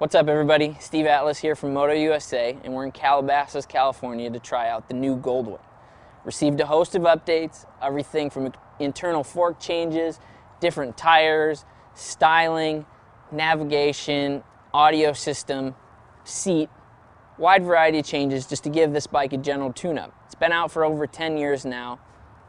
What's up everybody, Steve Atlas here from Moto USA, and we're in Calabasas, California to try out the new Goldwing. Received a host of updates, everything from internal fork changes, different tires, styling, navigation, audio system, seat, wide variety of changes just to give this bike a general tune-up. It's been out for over 10 years now.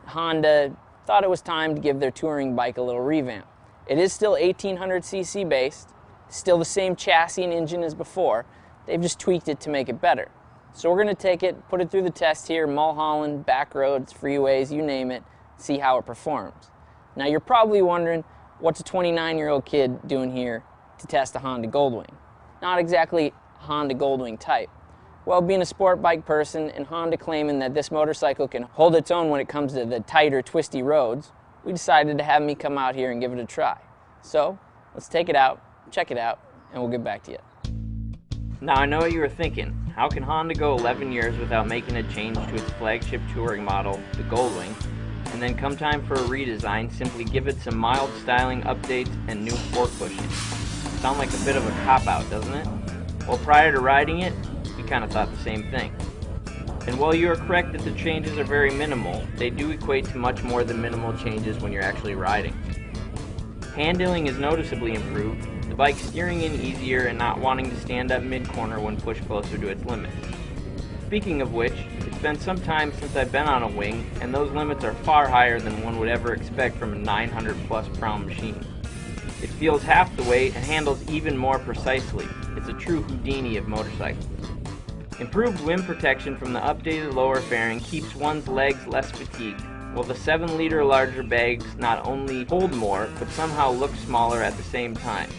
Honda thought it was time to give their touring bike a little revamp. It is still 1800cc based, still the same chassis and engine as before. They've just tweaked it to make it better. So we're going to take it, put it through the test here, Mulholland, back roads, freeways, you name it, see how it performs. Now you're probably wondering, what's a 29-year-old kid doing here to test a Honda Goldwing? Not exactly Honda Goldwing type. Well, being a sport bike person and Honda claiming that this motorcycle can hold its own when it comes to the tighter, twisty roads, we decided to have me come out here and give it a try. So let's take it out, check it out, and we'll get back to you. Now I know what you were thinking. How can Honda go 11 years without making a change to its flagship touring model, the Goldwing, and then come time for a redesign, simply give it some mild styling updates and new fork bushing? Sound like a bit of a cop-out, doesn't it? Well, prior to riding it, we kind of thought the same thing. And while you are correct that the changes are very minimal, they do equate to much more than minimal changes when you're actually riding. Handling is noticeably improved, the bike steering in easier and not wanting to stand up mid-corner when pushed closer to its limits. Speaking of which, it's been some time since I've been on a wing, and those limits are far higher than one would ever expect from a 900 plus pound machine. It feels half the weight and handles even more precisely. It's a true Houdini of motorcycles. Improved wind protection from the updated lower fairing keeps one's legs less fatigued, while the 7-liter larger bags not only hold more, but somehow look smaller at the same time.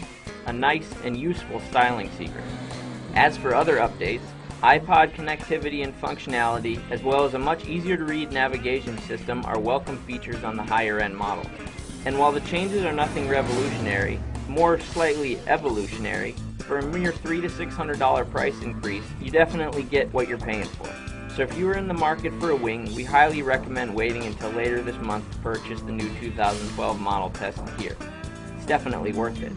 A nice and useful styling secret. As for other updates, iPod connectivity and functionality, as well as a much easier to read navigation system are welcome features on the higher end model. And while the changes are nothing revolutionary, more slightly evolutionary, for a mere $300 to $600 price increase, you definitely get what you're paying for. So if you are in the market for a wing, we highly recommend waiting until later this month to purchase the new 2012 model tested here. It's definitely worth it.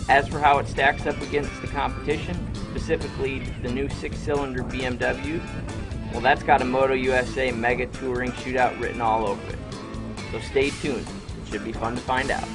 As for how it stacks up against the competition, specifically the new 6-cylinder BMW, well, that's got a Moto USA Mega Touring Shootout written all over it. So stay tuned, it should be fun to find out.